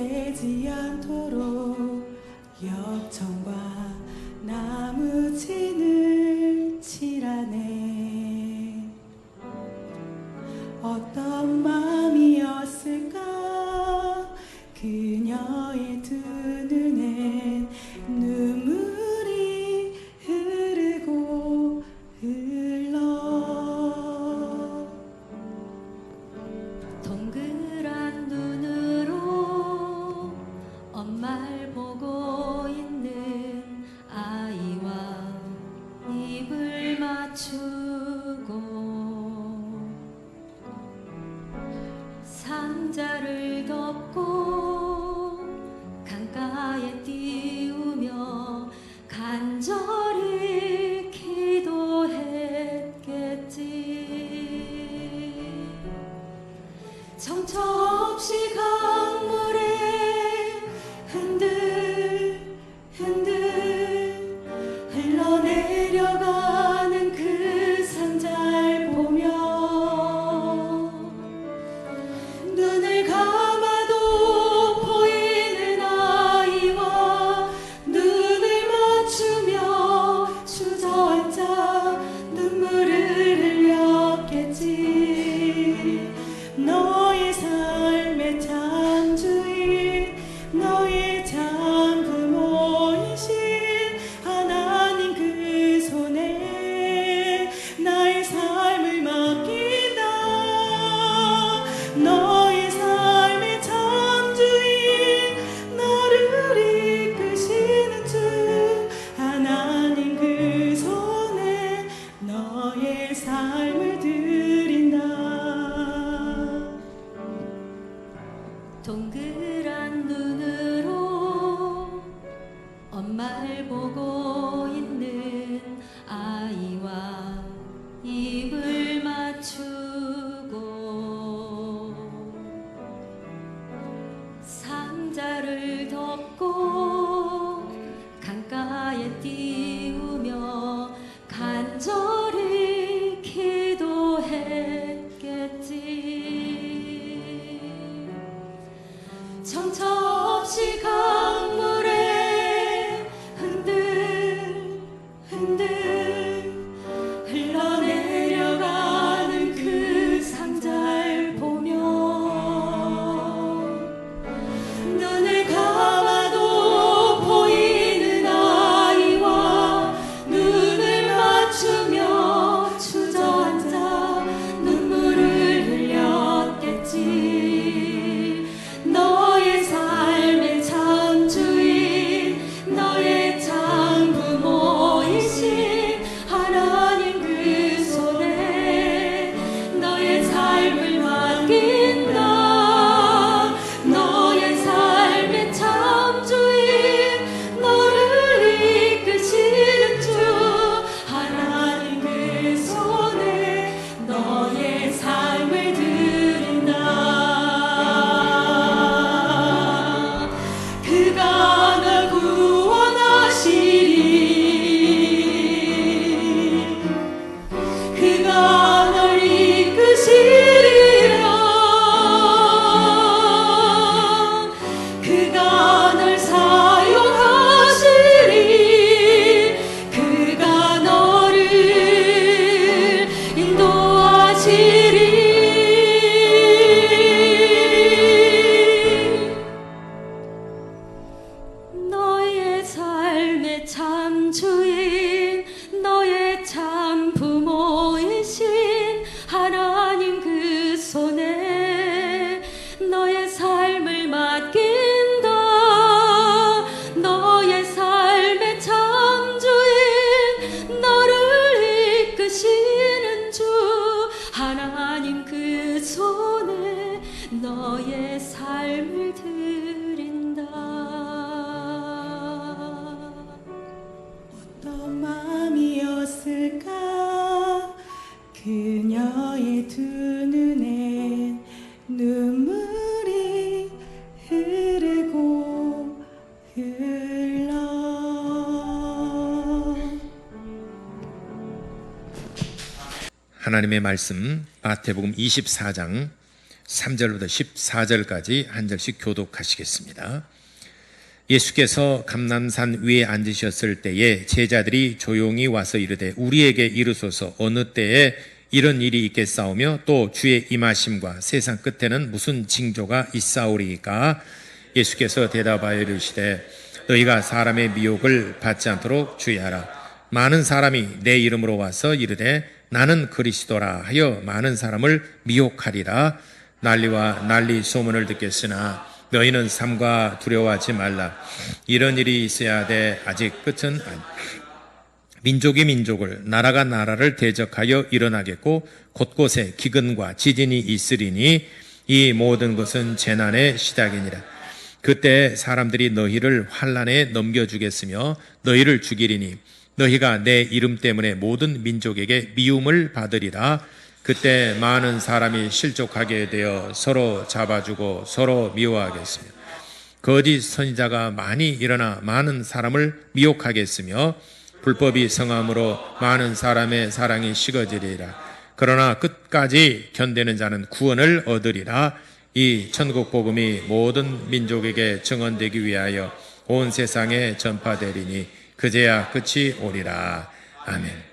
되지 않도록 역청과 나무진을 칠하네. 어떤 마음이었을까 그녀의 두 눈엔 눈물이 흐르고 흘러. 동그란 눈으로 엄마를 보고 있는 아이와 입을 맞추고 상자를 덮고 강가에 띄우며 간절히 기도했겠지. 정처 없이 강물에 흔들흔들 흘러내려가는 그 상자를 보며 눈을 감아도 보이는 아이와 눈을 맞추며 주저앉아 눈물을 흘렸겠지. 너의 삶의 창주인 너의 참부모이신 하나님 그 손에 나의 삶을 맡긴다. 너의 삶의 참주인 너를 이끄시는 주 하나님 그 손에 너의 삶을 드린다. 동그란 눈으로 엄마를 보고 있는 아이와 입을 맞추고 상자를 덮고 강가에 띄우며 간절히 기도했겠지. 정처 없이 강물에 흔들흔들 흘러내려가는 그 상자를 보며 눈을 감아도 보이는 아이와 눈을 맞추며 주저앉아 눈물을 흘렸겠지. 너의 삶의 참주인 너의 참부모이신 하나님 그 손에 너의 삶을 맡긴다. 너의 삶의 참주인 너를 이끄시는 주 하나님 그 손에 너의 삶을 드린다. 그가 널 구원하시리. 그가 널 이끄시리라. 그가 널 사용하시리. 그가 너를 인도하시리. 너의 삶의 참주인 너의 참부모이신 하나님 그 손에 너의 삶을 맡긴다. 너의 삶의 참주인 너를 이끄시는 주 하나님 그 손에 너의 삶을 드린다. 어떤 마음이었을까 그녀의 두 눈엔 눈물이 흐르고 흘러. 하나님의 말씀 마태복음 24장 3절부터 14절까지 한 절씩 교독하시겠습니다. 예수께서 감람산 위에 앉으셨을 때에 제자들이 조용히 와서 이르되 우리에게 이르소서 어느 때에 이런 일이 있겠사오며 또 주의 임하심과 세상 끝에는 무슨 징조가 있사오리이까? 예수께서 대답하여 이르시되 너희가 사람의 미혹을 받지 않도록 주의하라. 많은 사람이 내 이름으로 와서 이르되 나는 그리스도라 하여 많은 사람을 미혹하리라. 난리와 난리 소문을 듣겠으나 너희는 삼가 두려워하지 말라. 이런 일이 있어야 돼. 아직 끝은 민족이 민족을 나라가 나라를 대적하여 일어나겠고 곳곳에 기근과 지진이 있으리니 이 모든 것은 재난의 시작이니라. 그때 사람들이 너희를 환난에 넘겨주겠으며 너희를 죽이리니 너희가 내 이름 때문에 모든 민족에게 미움을 받으리라. 그때 많은 사람이 실족하게 되어 서로 잡아주고 서로 미워하겠으며 거짓 선지자가 많이 일어나 많은 사람을 미혹하겠으며 불법이 성함으로 많은 사람의 사랑이 식어지리라. 그러나 끝까지 견디는 자는 구원을 얻으리라. 이 천국 복음이 모든 민족에게 증언되기 위하여 온 세상에 전파되리니 그제야 끝이 오리라. 아멘.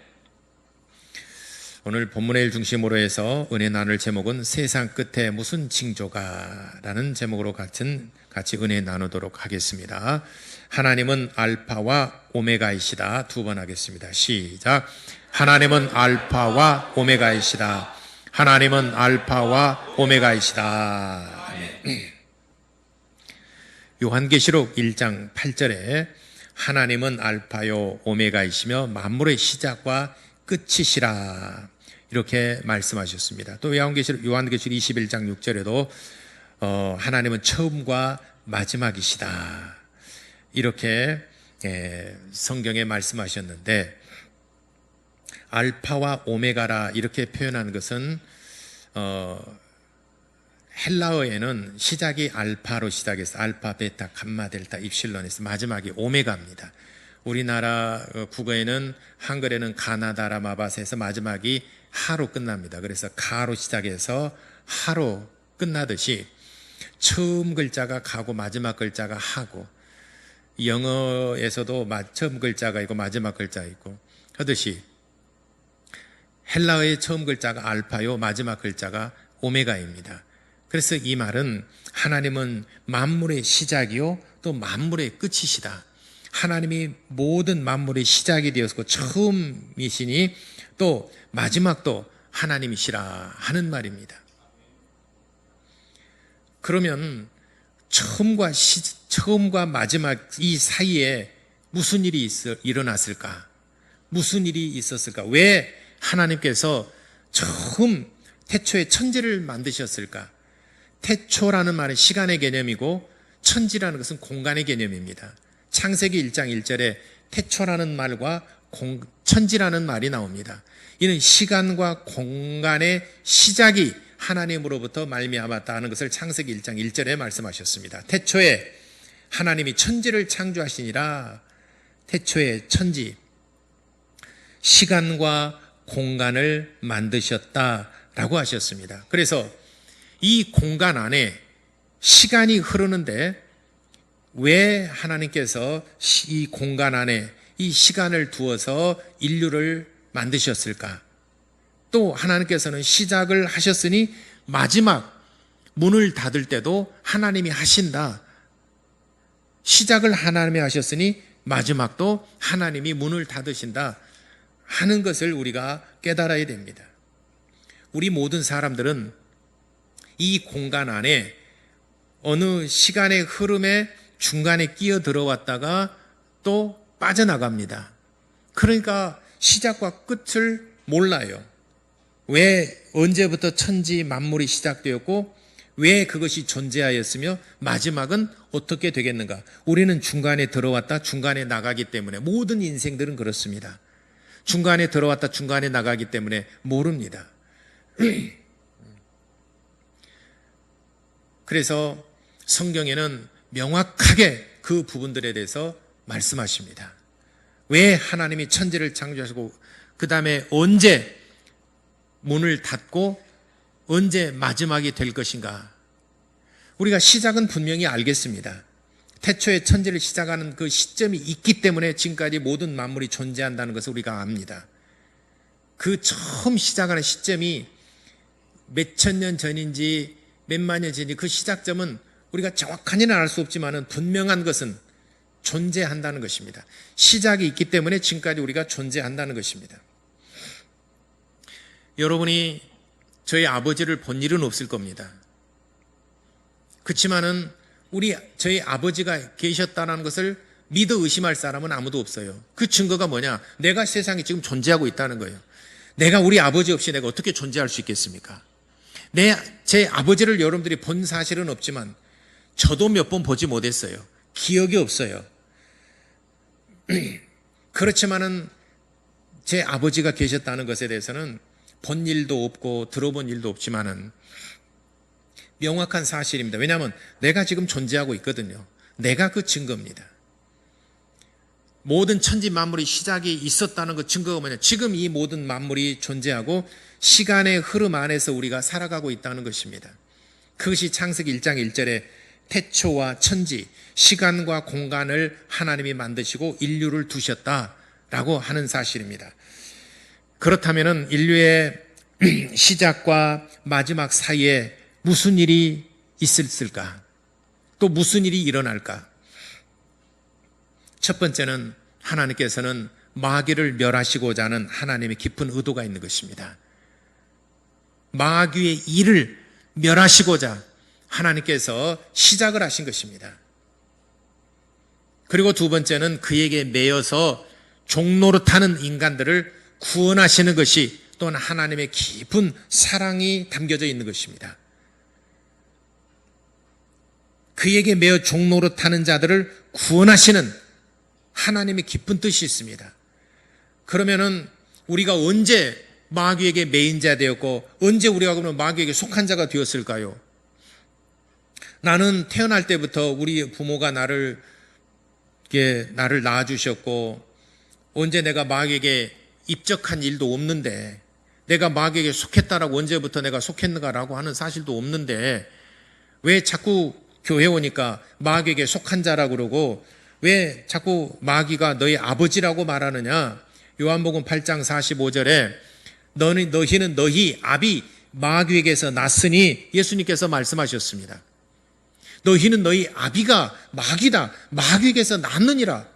오늘 본문의 일 중심으로 해서 은혜 나눌 제목은 세상 끝에 무슨 징조가 라는 제목으로 같이 은혜 나누도록 하겠습니다. 하나님은 알파와 오메가이시다. 두 번 하겠습니다. 시작. 하나님은 알파와 오메가이시다. 하나님은 알파와 오메가이시다. 아멘. 요한계시록 1장 8절에 하나님은 알파요 오메가이시며 만물의 시작과 끝이시라. 이렇게 말씀하셨습니다. 또 요한계시록 21장 6절에도 하나님은 처음과 마지막이시다. 이렇게 성경에 말씀하셨는데 알파와 오메가라 이렇게 표현한 것은 헬라어에는 시작이 알파로 시작해서 알파, 베타, 감마, 델타, 입실론에서 마지막이 오메가입니다. 우리나라 국어에는 한글에는 가나다라 마바세에서 마지막이 하로 끝납니다. 그래서 가로 시작해서 하로 끝나듯이 처음 글자가 가고 마지막 글자가 하고 영어에서도 처음 글자가 있고 마지막 글자가 있고 하듯이 헬라어의 처음 글자가 알파요 마지막 글자가 오메가입니다. 그래서 이 말은 하나님은 만물의 시작이요 또 만물의 끝이시다. 하나님이 모든 만물의 시작이 되었고 처음이시니 또 마지막도 하나님이시라 하는 말입니다. 그러면 처음과 마지막 이 사이에 무슨 일이 일어났을까? 무슨 일이 있었을까? 왜 하나님께서 처음 태초에 천지를 만드셨을까? 태초라는 말은 시간의 개념이고 천지라는 것은 공간의 개념입니다. 창세기 1장 1절에 태초라는 말과 천지라는 말이 나옵니다. 이는 시간과 공간의 시작이 하나님으로부터 말미암았다 하는 것을 창세기 1장 1절에 말씀하셨습니다. 태초에 하나님이 천지를 창조하시니라. 태초에 천지, 시간과 공간을 만드셨다라고 하셨습니다. 그래서 이 공간 안에 시간이 흐르는데 왜 하나님께서 이 공간 안에 이 시간을 두어서 인류를 만드셨을까? 또 하나님께서는 시작을 하셨으니 마지막 문을 닫을 때도 하나님이 하신다. 시작을 하나님이 하셨으니 마지막도 하나님이 문을 닫으신다 하는 것을 우리가 깨달아야 됩니다. 우리 모든 사람들은 이 공간 안에 어느 시간의 흐름에 중간에 끼어 들어왔다가 또 빠져나갑니다. 그러니까 시작과 끝을 몰라요. 왜 언제부터 천지 만물이 시작되었고 왜 그것이 존재하였으며 마지막은 어떻게 되겠는가? 우리는 중간에 들어왔다 중간에 나가기 때문에 모든 인생들은 그렇습니다. 중간에 들어왔다 중간에 나가기 때문에 모릅니다. 그래서 성경에는 명확하게 그 부분들에 대해서 말씀하십니다. 왜 하나님이 천지를 창조하시고 그 다음에 언제 문을 닫고 언제 마지막이 될 것인가? 우리가 시작은 분명히 알겠습니다. 태초에 천지를 시작하는 그 시점이 있기 때문에 지금까지 모든 만물이 존재한다는 것을 우리가 압니다. 그 처음 시작하는 시점이 몇천 년 전인지 몇만 년 전인지 그 시작점은 우리가 정확하게는 알 수 없지만 분명한 것은 존재한다는 것입니다. 시작이 있기 때문에 지금까지 우리가 존재한다는 것입니다. 여러분이 저희 아버지를 본 일은 없을 겁니다. 그렇지만은 저희 아버지가 계셨다는 것을 믿어 의심할 사람은 아무도 없어요. 그 증거가 뭐냐? 내가 세상에 지금 존재하고 있다는 거예요. 내가 우리 아버지 없이 내가 어떻게 존재할 수 있겠습니까? 제 아버지를 여러분들이 본 사실은 없지만 저도 몇 번 보지 못했어요. 기억이 없어요. 그렇지만은 제 아버지가 계셨다는 것에 대해서는 본 일도 없고 들어본 일도 없지만은 명확한 사실입니다. 왜냐하면 내가 지금 존재하고 있거든요. 내가 그 증거입니다. 모든 천지 만물이 시작이 있었다는 그 증거가 뭐냐? 지금 이 모든 만물이 존재하고 시간의 흐름 안에서 우리가 살아가고 있다는 것입니다. 그것이 창세기 1장 1절에 태초와 천지, 시간과 공간을 하나님이 만드시고 인류를 두셨다라고 하는 사실입니다. 그렇다면 인류의 시작과 마지막 사이에 무슨 일이 있을까? 또 무슨 일이 일어날까? 첫 번째는 하나님께서는 마귀를 멸하시고자 하는 하나님의 깊은 의도가 있는 것입니다. 마귀의 일을 멸하시고자 하나님께서 시작을 하신 것입니다. 그리고 두 번째는 그에게 매여서 종노릇하는 인간들을 구원하시는 것이 또한 하나님의 깊은 사랑이 담겨져 있는 것입니다. 그에게 매여 종노릇하는 자들을 구원하시는 하나님의 깊은 뜻이 있습니다. 그러면은 우리가 언제 마귀에게 매인 자 되었고 언제 우리가 그러면 마귀에게 속한 자가 되었을까요? 나는 태어날 때부터 우리 부모가 나를 낳아주셨고 언제 내가 마귀에게 입적한 일도 없는데 내가 마귀에게 속했다라고 언제부터 내가 속했는가라고 하는 사실도 없는데 왜 자꾸 교회 오니까 마귀에게 속한 자라고 그러고 왜 자꾸 마귀가 너희 아버지라고 말하느냐? 요한복음 8장 45절에 너희는 너희 아비 마귀에게서 났으니 예수님께서 말씀하셨습니다. 너희는 너희 아비가 마귀다. 마귀에게서 났느니라.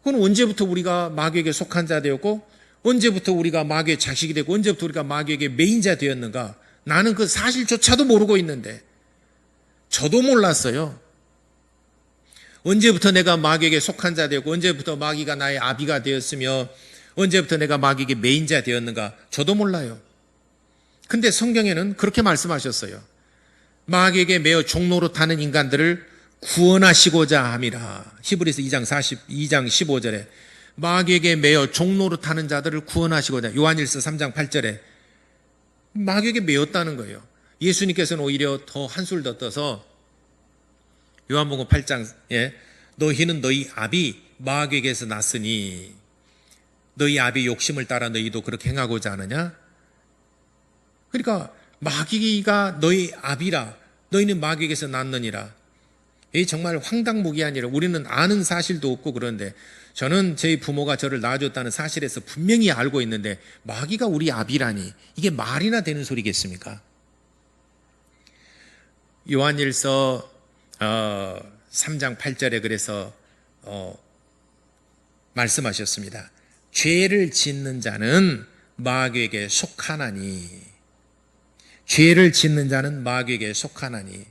그건 언제부터 우리가 마귀에게 속한 자 되었고 언제부터 우리가 마귀의 자식이 되고 언제부터 우리가 마귀에게 매인 자 되었는가? 나는 그 사실조차도 모르고 있는데 저도 몰랐어요. 언제부터 내가 마귀에게 속한 자 되었고 언제부터 마귀가 나의 아비가 되었으며 언제부터 내가 마귀에게 매인 자 되었는가? 저도 몰라요. 근데 성경에는 그렇게 말씀하셨어요. 마귀에게 매어 종노릇하는 인간들을 구원하시고자 함이라. 히브리서 2장 15절에 마귀에게 매어 종노릇하는 자들을 구원하시고자. 요한일서 3장 8절에 마귀에게 매였다는 거예요. 예수님께서는 오히려 더 한술 더 떠서 요한복음 8장에 너희는 너희 아비 마귀에게서 났으니 너희 아비 욕심을 따라 너희도 그렇게 행하고자 하느냐? 그러니까 마귀가 너희 아비라 너희는 마귀에게서 났느니라. 이 정말 황당무계하니라. 우리는 아는 사실도 없고 그런데 저는 저희 부모가 저를 낳아줬다는 사실에서 분명히 알고 있는데 마귀가 우리 아비라니 이게 말이나 되는 소리겠습니까? 요한일서 3장 8절에 그래서 말씀하셨습니다. 죄를 짓는 자는 마귀에게 속하나니 죄를 짓는 자는 마귀에게 속하나니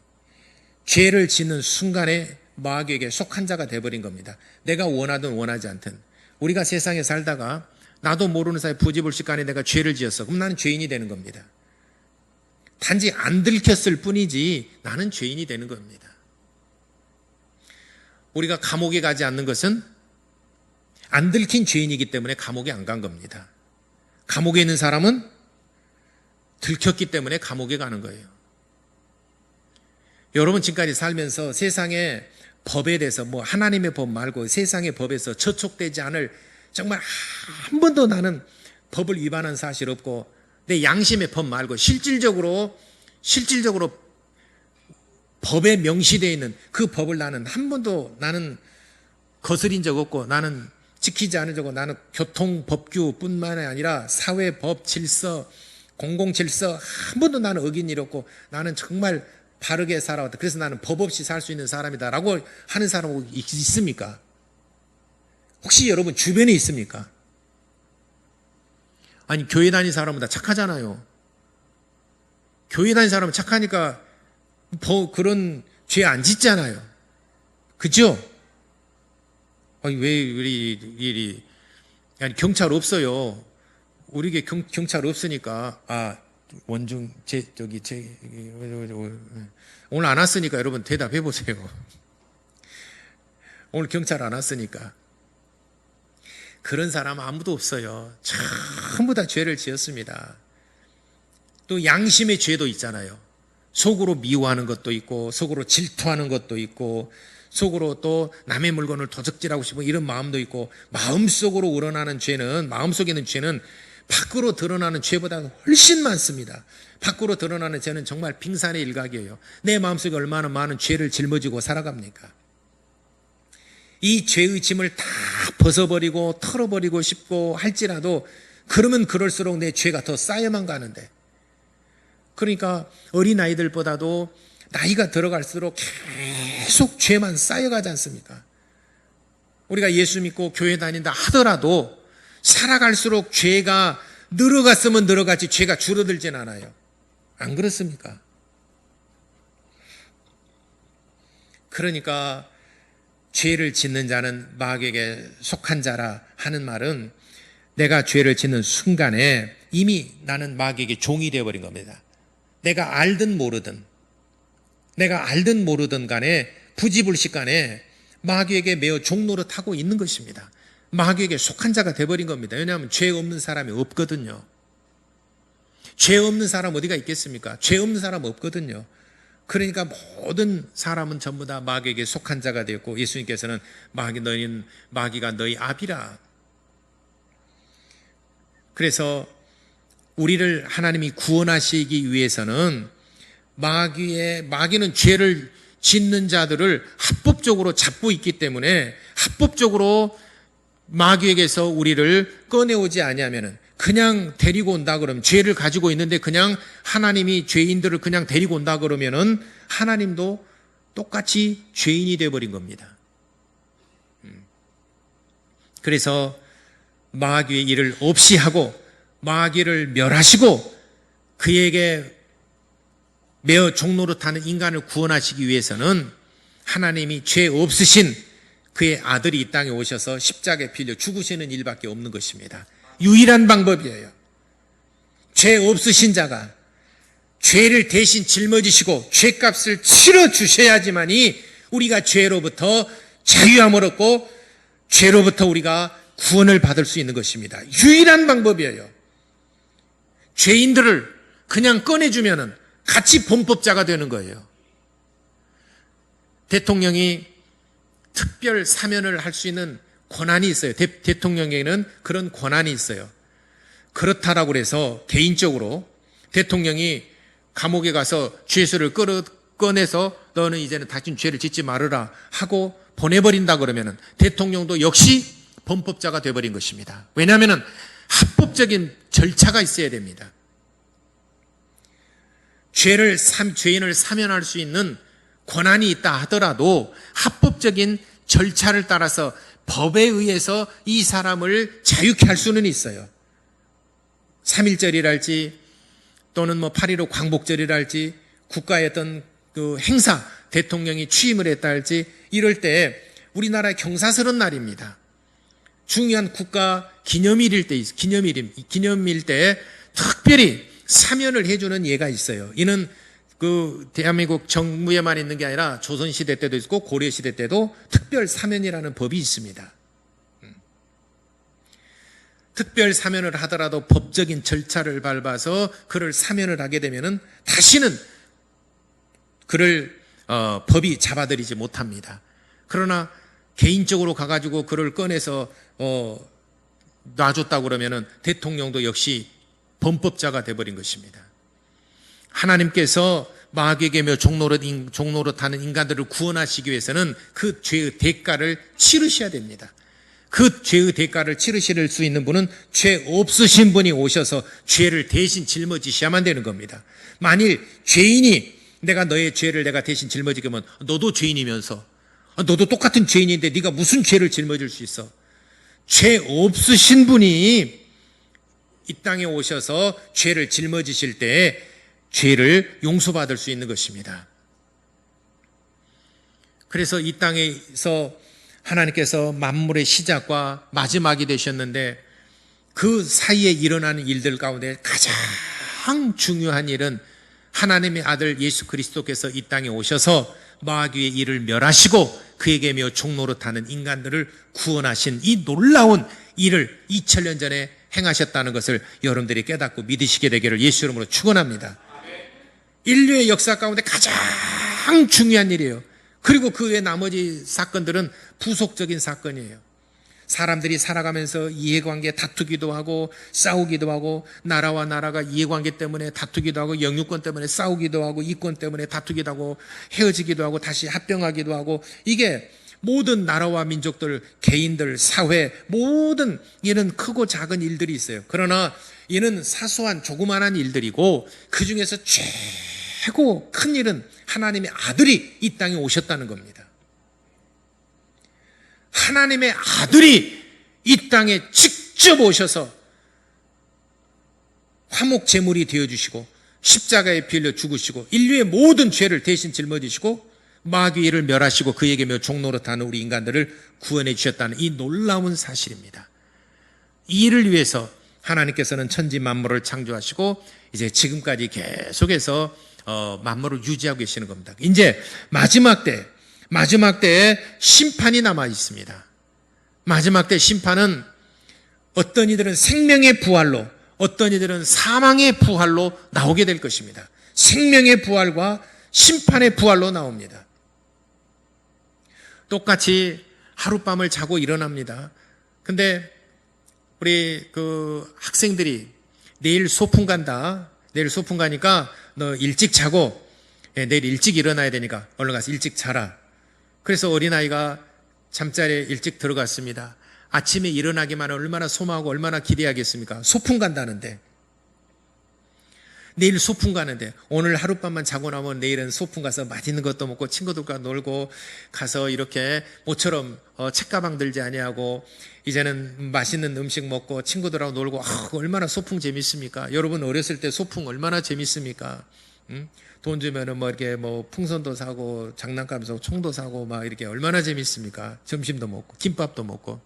죄를 짓는 순간에 마귀에게 속한 자가 돼버린 겁니다. 내가 원하든 원하지 않든 우리가 세상에 살다가 나도 모르는 사이 부지불식간에 내가 죄를 지었어. 그럼 나는 죄인이 되는 겁니다. 단지 안 들켰을 뿐이지 나는 죄인이 되는 겁니다. 우리가 감옥에 가지 않는 것은 안 들킨 죄인이기 때문에 감옥에 안 간 겁니다. 감옥에 있는 사람은 들켰기 때문에 감옥에 가는 거예요. 여러분 지금까지 살면서 세상의 법에 대해서 하나님의 법 말고 세상의 법에서 저촉되지 않을 정말 한 번도 나는 법을 위반한 사실 없고 내 양심의 법 말고 실질적으로 법에 명시되어 있는 그 법을 나는 한 번도 나는 거스린 적 없고 나는 지키지 않은 적 없고 나는 교통법규뿐만 아니라 사회법 질서 공공질서 한 번도 나는 어긴 일 없고 나는 정말 바르게 살아왔다. 그래서 나는 법 없이 살 수 있는 사람이다 라고 하는 사람 있습니까? 혹시 여러분 주변에 있습니까? 아니 교회 다니는 사람은 다 착하잖아요. 교회 다니는 사람은 착하니까 그런 죄 안 짓잖아요. 그죠? 아니 왜 이리 아니 경찰 없어요. 우리에게 경찰 없으니까 원중 오늘 안 왔으니까 여러분 대답해 보세요. 오늘 경찰 안 왔으니까. 그런 사람 아무도 없어요. 전부 다 죄를 지었습니다. 또 양심의 죄도 있잖아요. 속으로 미워하는 것도 있고 속으로 질투하는 것도 있고 속으로 또 남의 물건을 도적질하고 싶은 이런 마음도 있고 마음속으로 우러나는 죄는 마음속에 있는 죄는 밖으로 드러나는 죄보다 훨씬 많습니다. 밖으로 드러나는 죄는 정말 빙산의 일각이에요. 내 마음속에 얼마나 많은 죄를 짊어지고 살아갑니까? 이 죄의 짐을 다 벗어버리고 털어버리고 싶고 할지라도 그러면 그럴수록 내 죄가 더 쌓여만 가는데 그러니까 어린아이들보다도 나이가 들어갈수록 계속 죄만 쌓여가지 않습니까? 우리가 예수 믿고 교회 다닌다 하더라도 살아갈수록 죄가 늘어갔으면 늘어갔지 죄가 줄어들진 않아요. 안 그렇습니까? 그러니까 죄를 짓는 자는 마귀에게 속한 자라 하는 말은 내가 죄를 짓는 순간에 이미 나는 마귀에게 종이 되어버린 겁니다. 내가 알든 모르든 간에 부지불식 간에 마귀에게 매어 종노릇하고 있는 것입니다. 마귀에게 속한 자가 되어버린 겁니다. 왜냐하면 죄 없는 사람이 없거든요. 죄 없는 사람 어디가 있겠습니까? 죄 없는 사람 없거든요. 그러니까 모든 사람은 전부 다 마귀에게 속한 자가 되었고 예수님께서는 마귀가 너희 압이라. 그래서 우리를 하나님이 구원하시기 위해서는 마귀는 죄를 짓는 자들을 합법적으로 잡고 있기 때문에 합법적으로 마귀에게서 우리를 꺼내오지 아니하면은 그냥 데리고 온다 그러면 죄를 가지고 있는데 그냥 하나님이 죄인들을 그냥 데리고 온다 그러면은 하나님도 똑같이 죄인이 되어버린 겁니다. 그래서 마귀의 일을 없이 하고 마귀를 멸하시고 그에게 매어 종노릇하는 인간을 구원하시기 위해서는 하나님이 죄 없으신 그의 아들이 이 땅에 오셔서 십자가에 빌려 죽으시는 일밖에 없는 것입니다. 유일한 방법이에요. 죄 없으신 자가 죄를 대신 짊어지시고 죄값을 치러 주셔야지만이 우리가 죄로부터 자유함을 얻고 죄로부터 우리가 구원을 받을 수 있는 것입니다. 유일한 방법이에요. 죄인들을 그냥 꺼내주면은 같이 범법자가 되는 거예요. 대통령이 특별 사면을 할 수 있는 권한이 있어요. 대통령에게는 그런 권한이 있어요. 그렇다라고 해서 개인적으로 대통령이 감옥에 가서 죄수를 꺼내서 너는 이제는 다신 죄를 짓지 말으라 하고 보내버린다 그러면은 대통령도 역시 범법자가 되어버린 것입니다. 왜냐하면 합법적인 절차가 있어야 됩니다. 죄인을 사면할 수 있는 권한이 있다 하더라도 합법적인 절차를 따라서 법에 의해서 이 사람을 자유케 할 수는 있어요. 3.1절이랄지 또는 8.15 광복절이랄지 국가의 어떤 그 행사, 대통령이 취임을 했다 할지 이럴 때 우리나라의 경사스러운 날입니다. 중요한 국가 기념일 때 특별히 사면을 해주는 예가 있어요. 이는 그 대한민국 정부에만 있는 게 아니라 조선시대 때도 있고 고려시대 때도 특별 사면이라는 법이 있습니다. 특별 사면을 하더라도 법적인 절차를 밟아서 그를 사면을 하게 되면은 다시는 그를 법이 잡아들이지 못합니다. 그러나 개인적으로 가가지고 그를 꺼내서 놔줬다고 그러면은 대통령도 역시 범법자가 되어버린 것입니다. 하나님께서 마귀에게며 종노릇하는 인간들을 구원하시기 위해서는 그 죄의 대가를 치르셔야 됩니다. 그 죄의 대가를 치르실 수 있는 분은 죄 없으신 분이 오셔서 죄를 대신 짊어지셔야만 되는 겁니다. 만일 죄인이 내가 너의 죄를 내가 대신 짊어지게 하면 너도 죄인이면서 너도 똑같은 죄인인데 네가 무슨 죄를 짊어질 수 있어? 죄 없으신 분이 이 땅에 오셔서 죄를 짊어지실 때 죄를 용서받을 수 있는 것입니다. 그래서 이 땅에서 하나님께서 만물의 시작과 마지막이 되셨는데 그 사이에 일어나는 일들 가운데 가장 중요한 일은 하나님의 아들 예수 그리스도께서 이 땅에 오셔서 마귀의 일을 멸하시고 그에게며 종노릇하는 인간들을 구원하신 이 놀라운 일을 2000년 전에 행하셨다는 것을 여러분들이 깨닫고 믿으시게 되기를 예수 이름으로 축원합니다. 인류의 역사 가운데 가장 중요한 일이에요. 그리고 그 외 나머지 사건들은 부속적인 사건이에요. 사람들이 살아가면서 이해관계 다투기도 하고 싸우기도 하고 나라와 나라가 이해관계 때문에 다투기도 하고 영유권 때문에 싸우기도 하고 이권 때문에 다투기도 하고 헤어지기도 하고 다시 합병하기도 하고 이게 모든 나라와 민족들, 개인들, 사회 모든 이는 크고 작은 일들이 있어요. 그러나 이는 사소한 조그만한 일들이고 그중에서 최고 큰 일은 하나님의 아들이 이 땅에 오셨다는 겁니다. 하나님의 아들이 이 땅에 직접 오셔서 화목 제물이 되어주시고 십자가에 빌려 죽으시고 인류의 모든 죄를 대신 짊어지시고 마귀를 멸하시고 그에게며 종노릇하는 우리 인간들을 구원해 주셨다는 이 놀라운 사실입니다. 이 일을 위해서 하나님께서는 천지 만물을 창조하시고 이제 지금까지 계속해서 만물을 유지하고 계시는 겁니다. 이제 마지막 때에 심판이 남아 있습니다. 마지막 때 심판은 어떤 이들은 생명의 부활로, 어떤 이들은 사망의 부활로 나오게 될 것입니다. 생명의 부활과 심판의 부활로 나옵니다. 똑같이 하룻밤을 자고 일어납니다. 근데 우리 그 학생들이 내일 소풍 간다. 내일 소풍 가니까 너 일찍 자고 내일 일찍 일어나야 되니까 얼른 가서 일찍 자라. 그래서 어린아이가 잠자리에 일찍 들어갔습니다. 아침에 일어나기만 얼마나 소망하고 얼마나 기대하겠습니까? 소풍 간다는데. 내일 소풍 가는데 오늘 하룻밤만 자고 나면 내일은 소풍 가서 맛있는 것도 먹고 친구들과 놀고 가서 이렇게 모처럼 책가방 들지 아니하고 이제는 맛있는 음식 먹고 친구들하고 놀고 얼마나 소풍 재밌습니까? 여러분 어렸을 때 소풍 얼마나 재밌습니까? 돈 주면은 뭐 이렇게 뭐 풍선도 사고 장난감 사고 총도 사고 막 이렇게 얼마나 재밌습니까? 점심도 먹고 김밥도 먹고.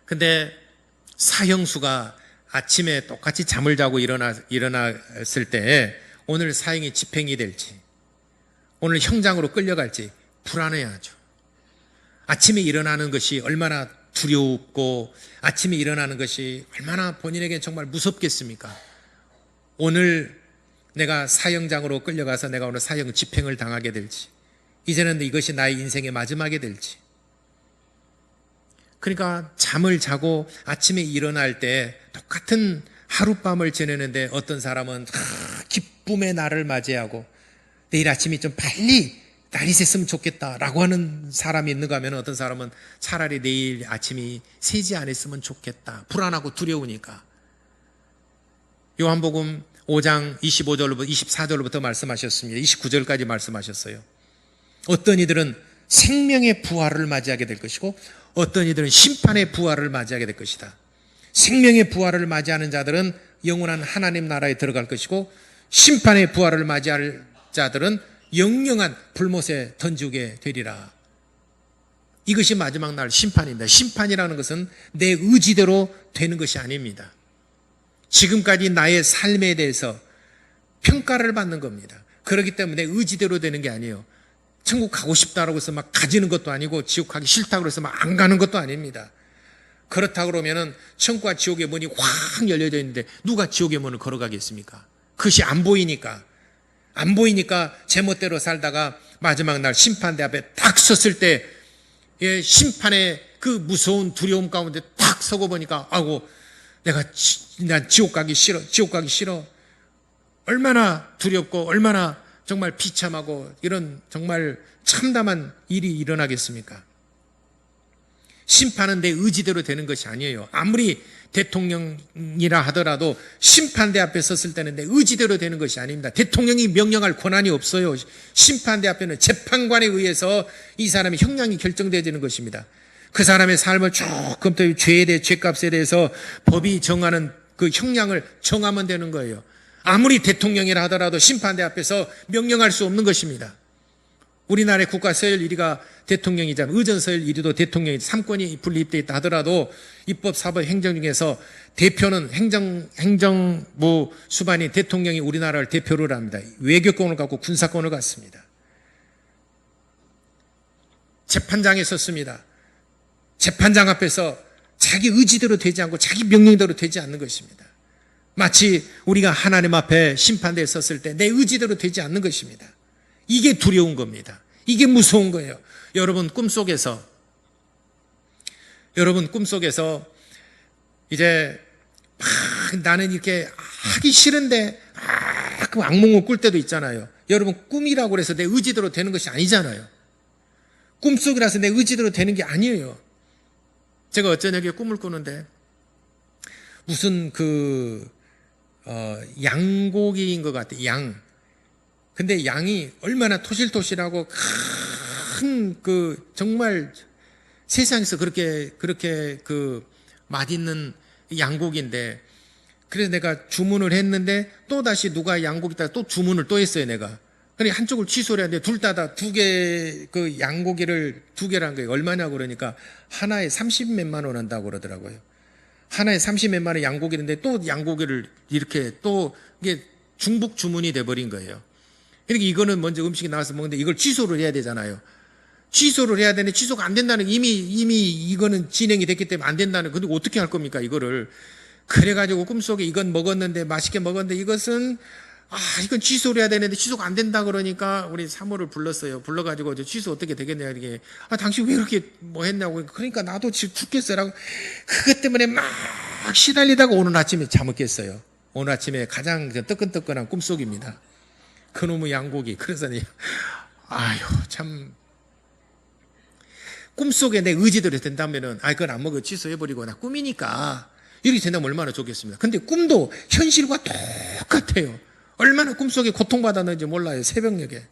근데 사형수가 아침에 똑같이 잠을 자고 일어났을 때 오늘 사형이 집행이 될지 오늘 형장으로 끌려갈지 불안해하죠. 아침에 일어나는 것이 얼마나 두렵고 아침에 일어나는 것이 얼마나 본인에게 정말 무섭겠습니까? 오늘 내가 사형장으로 끌려가서 내가 오늘 사형 집행을 당하게 될지 이제는 이것이 나의 인생의 마지막이 될지. 그러니까 잠을 자고 아침에 일어날 때 똑같은 하룻밤을 지내는데 어떤 사람은 기쁨의 날을 맞이하고 내일 아침이 좀 빨리 날이 샜으면 좋겠다라고 하는 사람이 있는가 하면 어떤 사람은 차라리 내일 아침이 새지 않았으면 좋겠다. 불안하고 두려우니까. 요한복음 5장 25절부터 24절부터 말씀하셨습니다. 29절까지 말씀하셨어요. 어떤 이들은 생명의 부활을 맞이하게 될 것이고 어떤 이들은 심판의 부활을 맞이하게 될 것이다. 생명의 부활을 맞이하는 자들은 영원한 하나님 나라에 들어갈 것이고 심판의 부활을 맞이할 자들은 영영한 불못에 던지게 되리라. 이것이 마지막 날 심판입니다. 심판이라는 것은 내 의지대로 되는 것이 아닙니다. 지금까지 나의 삶에 대해서 평가를 받는 겁니다. 그렇기 때문에 의지대로 되는 게 아니에요. 천국 가고 싶다라고 해서 막 가지는 것도 아니고 지옥 가기 싫다고 해서 막 안 가는 것도 아닙니다. 그렇다고 그러면은 천국과 지옥의 문이 확 열려져 있는데 누가 지옥의 문을 걸어가겠습니까? 그것이 안 보이니까 제멋대로 살다가 마지막 날 심판대 앞에 딱 섰을 때 심판의 그 무서운 두려움 가운데 딱 서고 보니까 아이고 난 지옥 가기 싫어. 지옥 가기 싫어. 얼마나 두렵고 얼마나 정말 비참하고 이런 정말 참담한 일이 일어나겠습니까? 심판은 내 의지대로 되는 것이 아니에요. 아무리 대통령이라 하더라도 심판대 앞에 섰을 때는 내 의지대로 되는 것이 아닙니다. 대통령이 명령할 권한이 없어요. 심판대 앞에는 재판관에 의해서 이 사람의 형량이 결정되어지는 것입니다. 그 사람의 삶을 조금 더 죄에 대해 죄값에 대해서 법이 정하는 그 형량을 정하면 되는 거예요. 아무리 대통령이라 하더라도 심판대 앞에서 명령할 수 없는 것입니다. 우리나라의 국가 서열 1위가 대통령이잖아요. 의전 서열 1위도 대통령이 3권이 분립되어 있다 하더라도 입법, 사법, 행정 중에서 대표는 행정부 수반인 대통령이 우리나라를 대표를 합니다. 외교권을 갖고 군사권을 갖습니다. 재판장에 섰습니다. 재판장 앞에서 자기 의지대로 되지 않고 자기 명령대로 되지 않는 것입니다. 마치 우리가 하나님 앞에 심판대에 섰을 때 내 의지대로 되지 않는 것입니다. 이게 두려운 겁니다. 이게 무서운 거예요. 여러분 꿈속에서 이제 막 나는 이렇게 하기 싫은데 그 악몽을 꿀 때도 있잖아요. 여러분 꿈이라고 해서 내 의지대로 되는 것이 아니잖아요. 꿈속이라서 내 의지대로 되는 게 아니에요. 제가 어쩌냐게 꿈을 꾸는데 무슨 양고기인 것 같아요. 양. 근데 양이 얼마나 토실토실하고 큰 정말 세상에서 그렇게 맛있는 양고기인데, 그래서 내가 주문을 했는데 또 다시 누가 양고기 따라 또 주문을 또 했어요, 내가. 그래 한쪽을 취소를 했는데 둘 다 두 개 양고기를 두 개란 거예요. 얼마냐고 그러니까 하나에 30몇만 원 한다고 그러더라고요. 하나에 30몇만 원 양고기인데 또 양고기를 이렇게 또 이게 중복 주문이 돼 버린 거예요. 그러니까 이거는 먼저 음식이 나와서 먹는데 이걸 취소를 해야 되잖아요. 취소를 해야 되는데 취소가 안 된다는, 이미 이거는 진행이 됐기 때문에 안 된다는. 근데 어떻게 할 겁니까 이거를. 그래가지고 꿈속에 이건 먹었는데 맛있게 먹었는데 이건 취소를 해야 되는데 취소가 안 된다 그러니까 우리 사모를 불렀어요. 불러가지고 취소 어떻게 되겠냐. 이게 당신 왜 이렇게 했냐고. 그러니까 나도 지금 죽겠어라고. 그것 때문에 막 시달리다가 오늘 아침에 잠을 깼어요. 오늘 아침에 가장 뜨끈뜨끈한 꿈속입니다. 그놈의 양고기. 그래서 참 꿈속에 내 의지대로 된다면은 그건 안 먹어 취소해버리고 나 꿈이니까 이렇게 된다면 얼마나 좋겠습니다. 근데 꿈도 현실과 똑같아요. 얼마나 꿈속에 고통받았는지 몰라요. 새벽녘에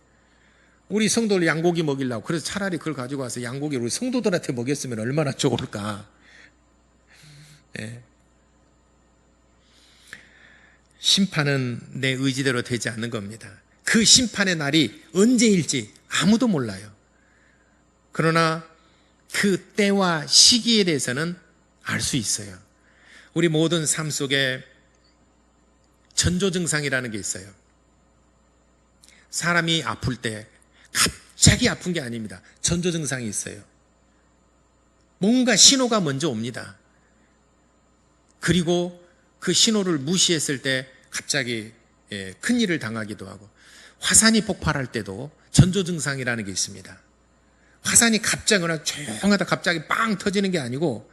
우리 성도를 양고기 먹이려고. 그래서 차라리 그걸 가지고 와서 양고기를 우리 성도들한테 먹였으면 얼마나 좋을까. 네. 심판은 내 의지대로 되지 않는 겁니다. 그 심판의 날이 언제일지 아무도 몰라요. 그러나 그 때와 시기에 대해서는 알 수 있어요. 우리 모든 삶 속에 전조증상이라는 게 있어요. 사람이 아플 때 갑자기 아픈 게 아닙니다. 전조증상이 있어요. 뭔가 신호가 먼저 옵니다. 그리고 그 신호를 무시했을 때 갑자기 큰일을 당하기도 하고, 화산이 폭발할 때도 전조증상이라는 게 있습니다. 화산이 갑자기 조용하다 갑자기 빵 터지는 게 아니고,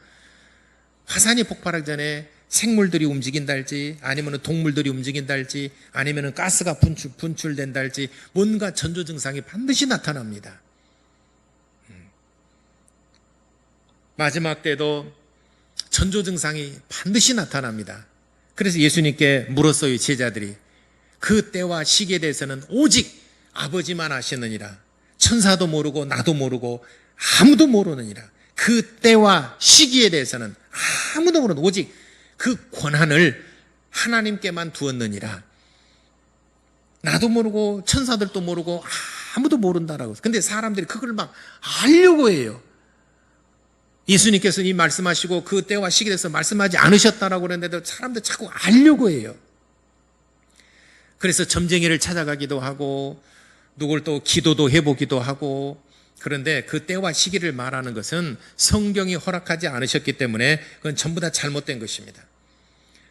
화산이 폭발하기 전에 생물들이 움직인달지 아니면 동물들이 움직인달지 아니면 가스가 분출된달지 뭔가 전조증상이 반드시 나타납니다. 마지막 때도 전조증상이 반드시 나타납니다. 그래서 예수님께 물었어요. 제자들이 그 때와 시기에 대해서는 오직 아버지만 아시느니라. 천사도 모르고 나도 모르고 아무도 모르느니라. 그 때와 시기에 대해서는 아무도 모르는, 오직 그 권한을 하나님께만 두었느니라. 나도 모르고 천사들도 모르고 아무도 모른다라고. 근데 사람들이 그걸 막 알려고 해요. 예수님께서 이 말씀하시고 그 때와 시기에 대해서 말씀하지 않으셨다라고 그랬는데도 사람들 자꾸 알려고 해요. 그래서 점쟁이를 찾아가기도 하고 누굴 또 기도도 해보기도 하고. 그런데 그 때와 시기를 말하는 것은 성경이 허락하지 않으셨기 때문에 그건 전부 다 잘못된 것입니다.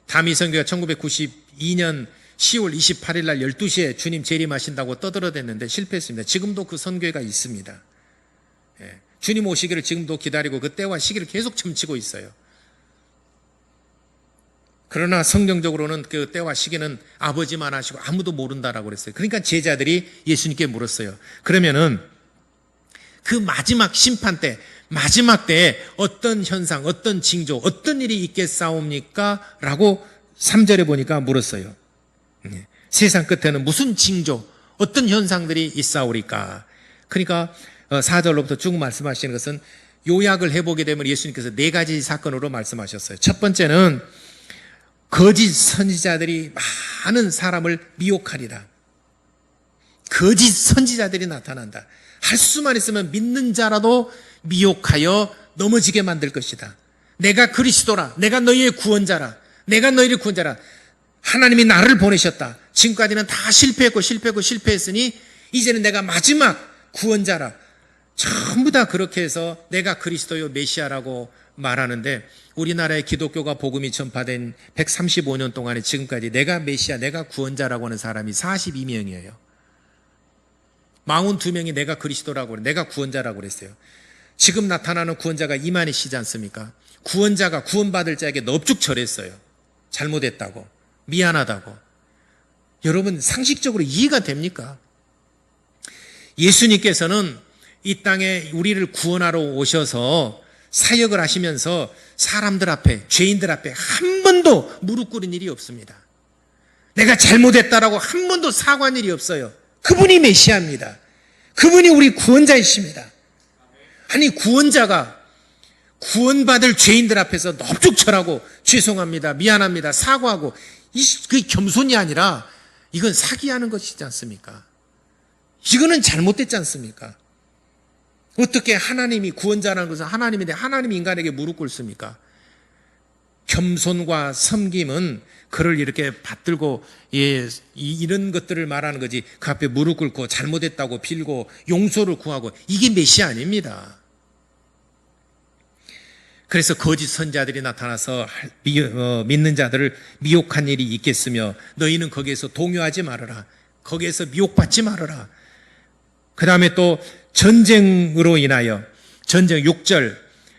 다미 선교가 1992년 10월 28일 날 12시에 주님 재림하신다고 떠들어댔는데 실패했습니다. 지금도 그 선교회가 있습니다. 주님 오시기를 지금도 기다리고 그 때와 시기를 계속 점치고 있어요. 그러나 성경적으로는 그 때와 시기는 아버지만 아시고 아무도 모른다라고 그랬어요. 그러니까 제자들이 예수님께 물었어요. 그러면은 그 마지막 심판 때, 마지막 때에 어떤 현상, 어떤 징조, 어떤 일이 있겠사옵니까? 라고 3절에 보니까 물었어요. 세상 끝에는 무슨 징조, 어떤 현상들이 있사오리까? 그러니까 4절로부터 쭉 말씀하시는 것은 요약을 해보게 되면 예수님께서 4가지 사건으로 말씀하셨어요. 첫 번째는 거짓 선지자들이 많은 사람을 미혹하리라. 거짓 선지자들이 나타난다. 할 수만 있으면 믿는 자라도 미혹하여 넘어지게 만들 것이다. 내가 그리스도라. 내가 너희의 구원자라. 내가 너희를 구원자라. 하나님이 나를 보내셨다. 지금까지는 다 실패했으니 이제는 내가 마지막 구원자라. 전부 다 그렇게 해서 내가 그리스도요 메시아라고 말하는데 우리나라의 기독교가 복음이 전파된 135년 동안에 지금까지 내가 메시아, 내가 구원자라고 하는 사람이 42명이에요. 42명이 내가 그리스도라고 그래, 내가 구원자라고 그랬어요. 지금 나타나는 구원자가 이만희시지 않습니까? 구원자가 구원받을 자에게 넙죽 절했어요. 잘못했다고, 미안하다고. 여러분 상식적으로 이해가 됩니까? 예수님께서는 이 땅에 우리를 구원하러 오셔서 사역을 하시면서 사람들 앞에, 죄인들 앞에 한 번도 무릎 꿇은 일이 없습니다. 내가 잘못했다라고 한 번도 사과한 일이 없어요. 그분이 메시아입니다. 그분이 우리 구원자이십니다. 아니 구원자가 구원받을 죄인들 앞에서 넙죽 절하고 죄송합니다, 미안합니다, 사과하고 그게 겸손이 아니라 이건 사기하는 것이지 않습니까? 이거는 잘못됐지 않습니까? 어떻게 하나님이 구원자라는 것은 하나님인데 하나님이 인간에게 무릎 꿇습니까? 겸손과 섬김은 그를 이렇게 받들고 이런 것들을 말하는 거지 그 앞에 무릎 꿇고 잘못했다고 빌고 용서를 구하고 이게 메시아 아닙니다. 그래서 거짓 선자들이 나타나서 믿는 자들을 미혹한 일이 있겠으며 너희는 거기에서 동요하지 말아라. 거기에서 미혹받지 말아라. 그 다음에 또 전쟁으로 인하여 전쟁 6절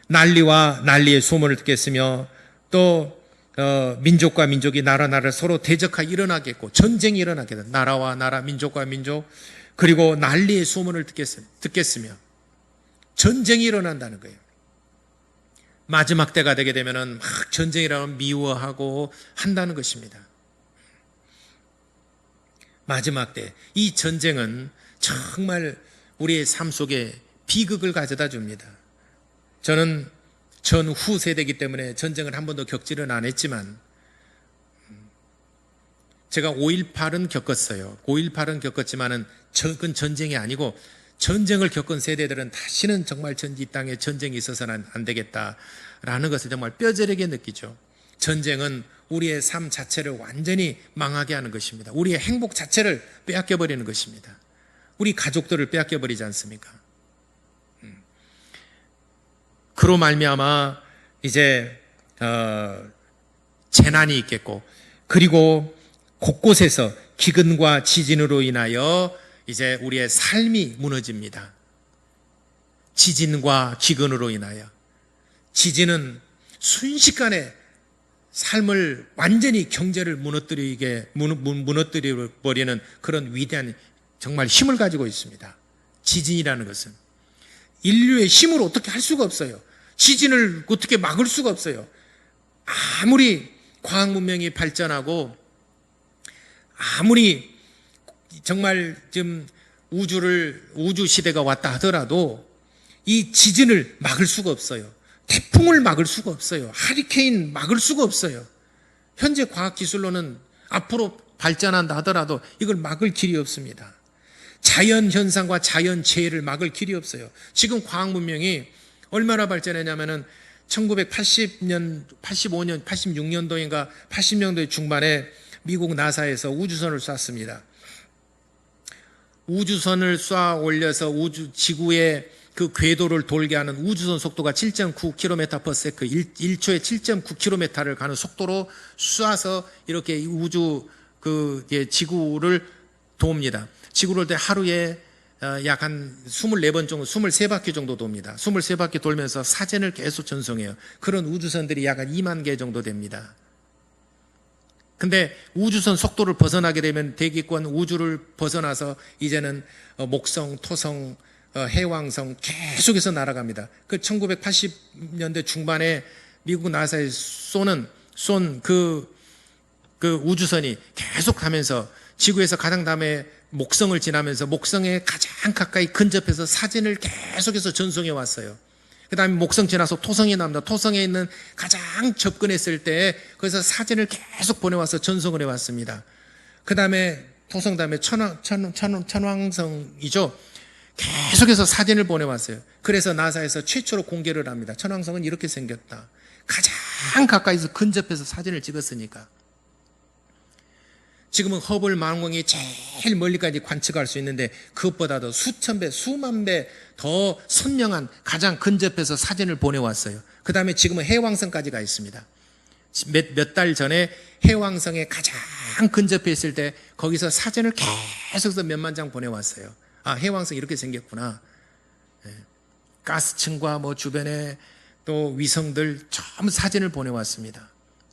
난리와 난리의 소문을 듣겠으며 또 민족과 민족이 나라를 서로 대적하여 일어나겠고 전쟁이 일어나겠다. 나라와 나라, 민족과 민족 그리고 난리의 소문을 듣겠으며 전쟁이 일어난다는 거예요. 마지막 때가 되게 되면은 막 전쟁이라면 미워하고 한다는 것입니다. 마지막 때 이 전쟁은 정말 우리의 삶 속에 비극을 가져다 줍니다. 저는 전후 세대이기 때문에 전쟁을 한 번도 겪지는 않았지만 제가 5.18은 겪었어요. 5.18은 겪었지만은 그건 전쟁이 아니고 전쟁을 겪은 세대들은 다시는 정말 이 땅에 전쟁이 있어서는 안 되겠다라는 것을 정말 뼈저리게 느끼죠. 전쟁은 우리의 삶 자체를 완전히 망하게 하는 것입니다. 우리의 행복 자체를 빼앗겨버리는 것입니다. 우리 가족들을 빼앗겨버리지 않습니까? 그로 말미암아 이제 재난이 있겠고 그리고 곳곳에서 기근과 지진으로 인하여 이제 우리의 삶이 무너집니다. 지진과 기근으로 인하여 지진은 순식간에 삶을 완전히 경제를 무너뜨려버리는 그런 위대한 정말 힘을 가지고 있습니다. 지진이라는 것은 인류의 힘으로 어떻게 할 수가 없어요. 지진을 어떻게 막을 수가 없어요. 아무리 과학 문명이 발전하고 아무리 정말 지금 우주 시대가 왔다 하더라도 이 지진을 막을 수가 없어요. 태풍을 막을 수가 없어요. 하리케인 막을 수가 없어요. 현재 과학 기술로는 앞으로 발전한다 하더라도 이걸 막을 길이 없습니다. 자연 현상과 자연 재해를 막을 길이 없어요. 지금 과학 문명이 얼마나 발전했냐면은 1980년, 85년, 86년도인가 80년도의 중반에 미국 나사에서 우주선을 쐈습니다. 우주선을 쏴 올려서 지구의 그 궤도를 돌게 하는 우주선 속도가 7.9km/s 1초에 7.9km를 가는 속도로 쏴서 이렇게 지구를 돕니다. 지구를 때 하루에 약 한 24번 정도, 23바퀴 정도 돕니다. 23바퀴 돌면서 사진을 계속 전송해요. 그런 우주선들이 약 한 2만 개 정도 됩니다. 근데 우주선 속도를 벗어나게 되면 대기권 우주를 벗어나서 이제는 목성, 토성, 해왕성 계속해서 날아갑니다. 그 1980년대 중반에 미국 나사에 쏜 그 우주선이 계속 가면서 지구에서 가장 다음에 목성을 지나면서 목성에 가장 가까이 근접해서 사진을 계속해서 전송해 왔어요. 그 다음에 목성 지나서 토성이 나옵니다. 토성에 있는 가장 접근했을 때 거기서 사진을 계속 보내와서 전송을 해왔습니다. 그 다음에 토성 다음에 천왕성이죠. 계속해서 사진을 보내왔어요. 그래서 나사에서 최초로 공개를 합니다. 천왕성은 이렇게 생겼다. 가장 가까이서 근접해서 사진을 찍었으니까. 지금은 허블 망원경이 제일 멀리까지 관측할 수 있는데 그것보다도 수천 배, 수만 배 더 선명한 가장 근접해서 사진을 보내왔어요. 그 다음에 지금은 해왕성까지 가 있습니다. 몇 달 전에 해왕성에 가장 근접해 있을 때 거기서 사진을 계속해서 몇만 장 보내왔어요. 아, 해왕성 이렇게 생겼구나. 가스층과 뭐 주변에 또 위성들 전부 사진을 보내왔습니다.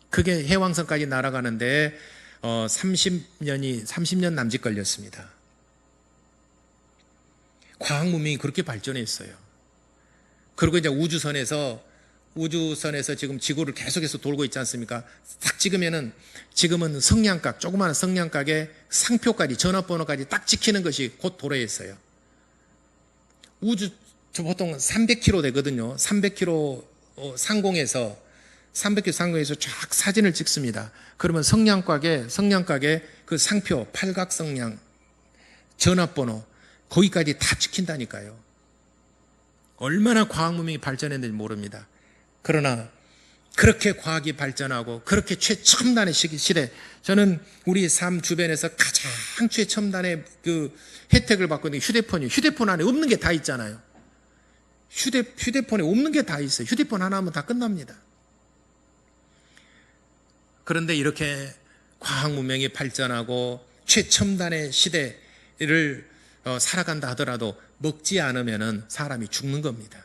그게 해왕성까지 날아가는데 30년 남짓 걸렸습니다. 과학 문명이 그렇게 발전했어요. 그리고 이제 우주선에서 지금 지구를 계속해서 돌고 있지 않습니까? 딱 찍으면은 지금은 성냥각, 조그마한 성냥각에 상표까지, 전화번호까지 딱 찍히는 것이 곧 도래에 있어요. 보통 300km 되거든요. 300km 상공에서 쫙 사진을 찍습니다. 그러면 성냥각에 그 상표, 팔각 성냥, 전화번호, 거기까지 다 찍힌다니까요. 얼마나 과학 문명이 발전했는지 모릅니다. 그러나 그렇게 과학이 발전하고 그렇게 최첨단의 시대, 저는 우리 삶 주변에서 가장 최첨단의 그 혜택을 받고 있는 게 휴대폰이에요. 휴대폰 안에 없는 게 다 있잖아요. 휴대폰에 없는 게 다 있어요. 휴대폰 하나 하면 다 끝납니다. 그런데 이렇게 과학 문명이 발전하고 최첨단의 시대를 살아간다 하더라도 먹지 않으면 사람이 죽는 겁니다.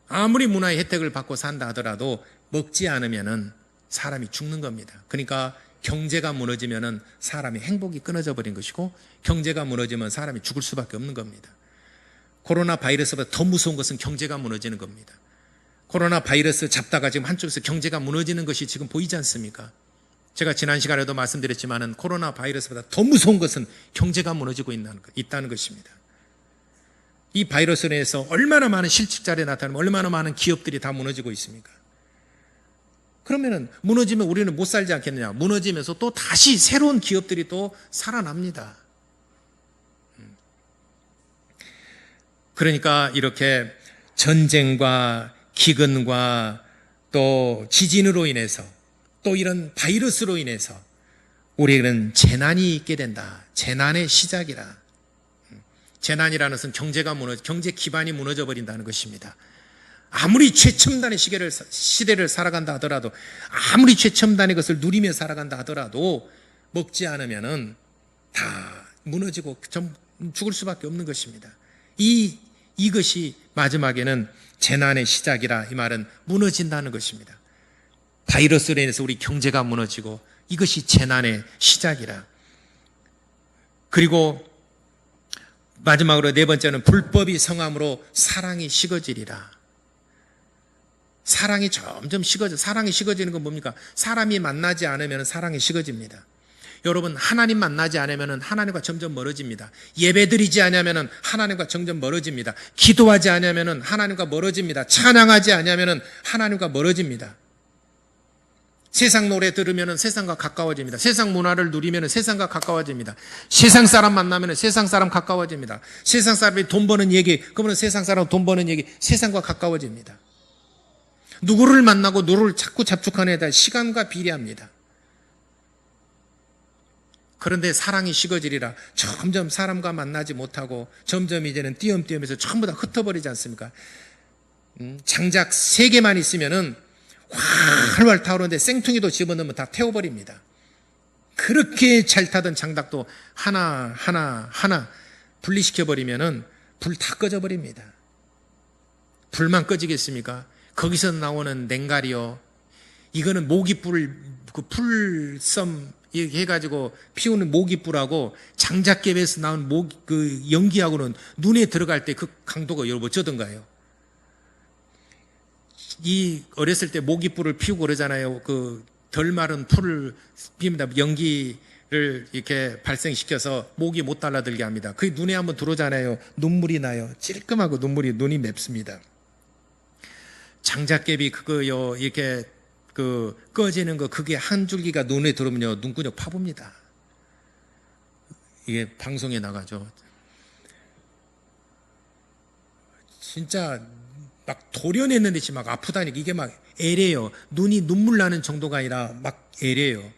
아무리 문화의 혜택을 받고 산다 하더라도 먹지 않으면 사람이 죽는 겁니다. 그러니까 경제가 무너지면 사람이 행복이 끊어져 버린 것이고 경제가 무너지면 사람이 죽을 수밖에 없는 겁니다. 코로나 바이러스보다 더 무서운 것은 경제가 무너지는 겁니다. 코로나 바이러스 잡다가 지금 한쪽에서 경제가 무너지는 것이 지금 보이지 않습니까? 제가 지난 시간에도 말씀드렸지만 코로나 바이러스보다 더 무서운 것은 경제가 무너지고 있다는 것입니다. 이 바이러스로 인해서 얼마나 많은 실직자들이 나타나면 얼마나 많은 기업들이 다 무너지고 있습니까? 그러면은 무너지면 우리는 못 살지 않겠느냐? 무너지면서 또 다시 새로운 기업들이 또 살아납니다. 그러니까 이렇게 전쟁과 기근과 또 지진으로 인해서 또 이런 바이러스로 인해서 우리는 재난이 있게 된다. 재난의 시작이라. 재난이라는 것은 경제 기반이 무너져 버린다는 것입니다. 아무리 최첨단의 시대를 살아간다 하더라도 아무리 최첨단의 것을 누리며 살아간다 하더라도 먹지 않으면은 다 무너지고 죽을 수밖에 없는 것입니다. 이것이 마지막에는 재난의 시작이라 이 말은 무너진다는 것입니다. 바이러스로 인해서 우리 경제가 무너지고 이것이 재난의 시작이라. 그리고 마지막으로 네 번째는 불법이 성함으로 사랑이 식어지리라. 사랑이 점점 사랑이 식어지는 건 뭡니까? 사람이 만나지 않으면 사랑이 식어집니다. 여러분, 하나님 만나지 않으면 하나님과 점점 멀어집니다. 예배드리지 않으면 하나님과 점점 멀어집니다. 기도하지 않으면 하나님과 멀어집니다. 찬양하지 않으면 하나님과 멀어집니다. 세상 노래 들으면 세상과 가까워집니다. 세상 문화를 누리면 세상과 가까워집니다. 세상 사람 만나면 세상 사람 가까워집니다. 세상 사람이 돈 버는 얘기, 그러면 세상 사람 돈 버는 얘기, 세상과 가까워집니다. 누구를 만나고 누구를 자꾸 접촉하는 데다 시간과 비례합니다. 그런데 사랑이 식어지리라. 점점 사람과 만나지 못하고 점점 이제는 띄엄띄엄해서 전부 다 흩어버리지 않습니까? 장작 3개만 있으면은 활활 타오르는데 생퉁이도 집어넣으면 다 태워버립니다. 그렇게 잘 타던 장작도 하나 분리시켜버리면은 불 다 꺼져버립니다. 불만 꺼지겠습니까? 거기서 나오는 냉가리요, 이거는 모기불, 그 풀섬 해가지고 피우는 모기불하고 장작개비에서 나온 그 연기하고는 눈에 들어갈 때 그 강도가 여러분 어쩌던가요? 이 어렸을 때 모기불을 피우고 그러잖아요. 그 덜 마른 풀을 피웁니다. 연기를 이렇게 발생시켜서 모기 못 달라들게 합니다. 그게 눈에 한번 들어오잖아요. 눈물이 나요. 찔끔하고 눈이 맵습니다. 장작개비 그거요 이렇게 그 꺼지는 거 그게 한 줄기가 눈에 들어오면요 눈구녕 파봅니다. 이게 방송에 나가죠. 진짜 막 도려내는 듯이 막 아프다니까 이게 막 애래요. 눈이 눈물 나는 정도가 아니라 막 애래요.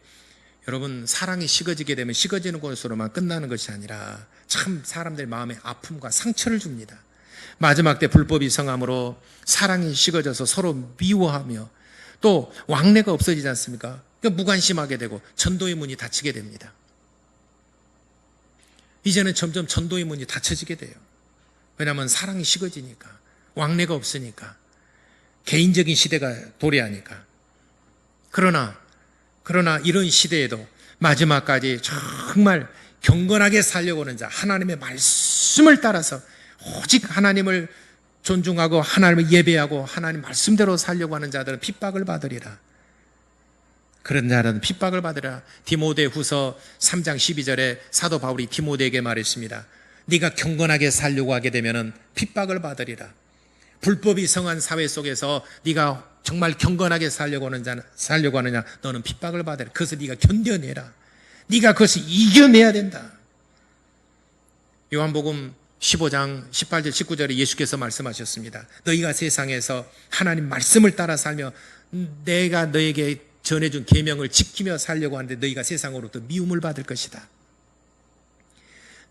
여러분 사랑이 식어지게 되면 식어지는 것으로만 끝나는 것이 아니라 참 사람들 마음에 아픔과 상처를 줍니다. 마지막 때 불법이 성함으로 사랑이 식어져서 서로 미워하며 또 왕래가 없어지지 않습니까? 그러니까 무관심하게 되고 전도의 문이 닫히게 됩니다. 이제는 점점 전도의 문이 닫혀지게 돼요. 왜냐하면 사랑이 식어지니까 왕래가 없으니까 개인적인 시대가 도래하니까. 그러나 이런 시대에도 마지막까지 정말 경건하게 살려고 하는 자, 하나님의 말씀을 따라서 오직 하나님을 존중하고 하나님을 예배하고 하나님 말씀대로 살려고 하는 자들은 핍박을 받으리라. 그런 자들은 핍박을 받으리라. 디모데후서 3장 12절에 사도 바울이 디모데에게 말했습니다. 네가 경건하게 살려고 하게 되면은 핍박을 받으리라. 불법이 성한 사회 속에서 네가 정말 경건하게 살려고 하느냐 너는 핍박을 받으라. 그것을 네가 견뎌내라. 네가 그것을 이겨내야 된다. 요한복음 15장 18절 19절에 예수께서 말씀하셨습니다. 너희가 세상에서 하나님 말씀을 따라 살며 내가 너에게 전해준 계명을 지키며 살려고 하는데 너희가 세상으로부터 미움을 받을 것이다.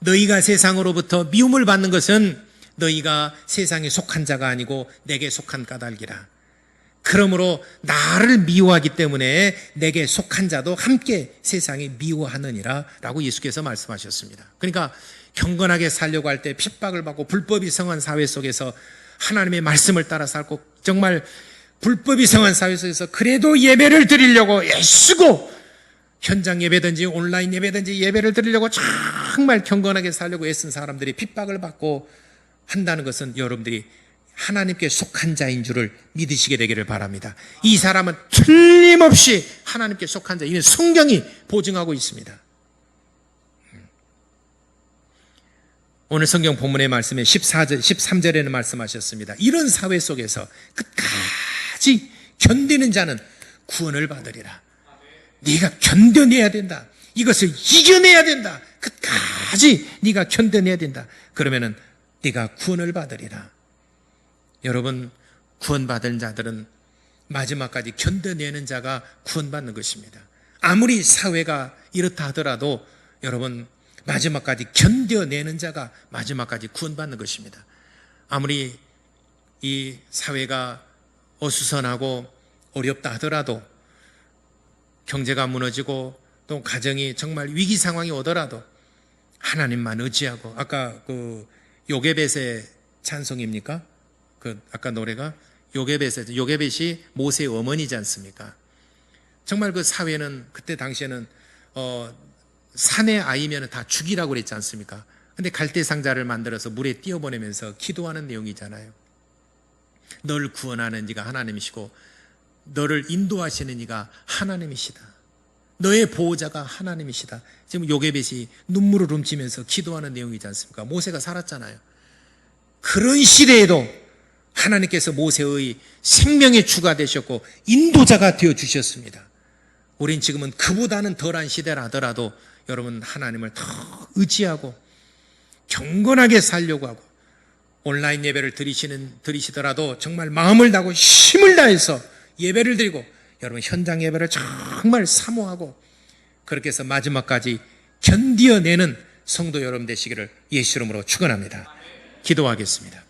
너희가 세상으로부터 미움을 받는 것은 너희가 세상에 속한 자가 아니고 내게 속한 까닭이라. 그러므로 나를 미워하기 때문에 내게 속한 자도 함께 세상이 미워하느니라 라고 예수께서 말씀하셨습니다. 그러니까 경건하게 살려고 할 때 핍박을 받고 불법이 성한 사회 속에서 하나님의 말씀을 따라 살고 정말 불법이 성한 사회 속에서 그래도 예배를 드리려고 애쓰고 현장 예배든지 온라인 예배든지 예배를 드리려고 정말 경건하게 살려고 애쓴 사람들이 핍박을 받고 한다는 것은 여러분들이 하나님께 속한 자인 줄을 믿으시게 되기를 바랍니다. 이 사람은 틀림없이 하나님께 속한 자, 이는 성경이 보증하고 있습니다. 오늘 성경 본문의 말씀에 13절에는 말씀하셨습니다. 이런 사회 속에서 끝까지 견디는 자는 구원을 받으리라. 네가 견뎌내야 된다. 이것을 이겨내야 된다. 끝까지 네가 견뎌내야 된다. 그러면은 네가 구원을 받으리라. 여러분, 구원받은 자들은 마지막까지 견뎌내는 자가 구원받는 것입니다. 아무리 사회가 이렇다 하더라도 여러분 마지막까지 견뎌내는 자가 마지막까지 구원받는 것입니다. 아무리 이 사회가 어수선하고 어렵다 하더라도 경제가 무너지고 또 가정이 정말 위기 상황이 오더라도 하나님만 의지하고 아까 그 요게벳의 찬송입니까? 그 아까 노래가 요게벳이 모세의 어머니지 않습니까? 정말 그 사회는 그때 당시에는 산의 아이면 다 죽이라고 그랬지 않습니까? 근데 갈대 상자를 만들어서 물에 띄워보내면서 기도하는 내용이잖아요. 널 구원하는 이가 하나님이시고 너를 인도하시는 이가 하나님이시다. 너의 보호자가 하나님이시다. 지금 요게벳이 눈물을 훔치면서 기도하는 내용이지 않습니까? 모세가 살았잖아요. 그런 시대에도 하나님께서 모세의 생명의 주가 되셨고 인도자가 되어주셨습니다. 우린 지금은 그보다는 덜한 시대라 하더라도 여러분 하나님을 더 의지하고 경건하게 살려고 하고 온라인 예배를 드리시더라도 정말 마음을 다하고 힘을 다해서 예배를 드리고 여러분 현장 예배를 정말 사모하고 그렇게 해서 마지막까지 견디어내는 성도 여러분 되시기를 예수 이름으로 축원합니다. 기도하겠습니다.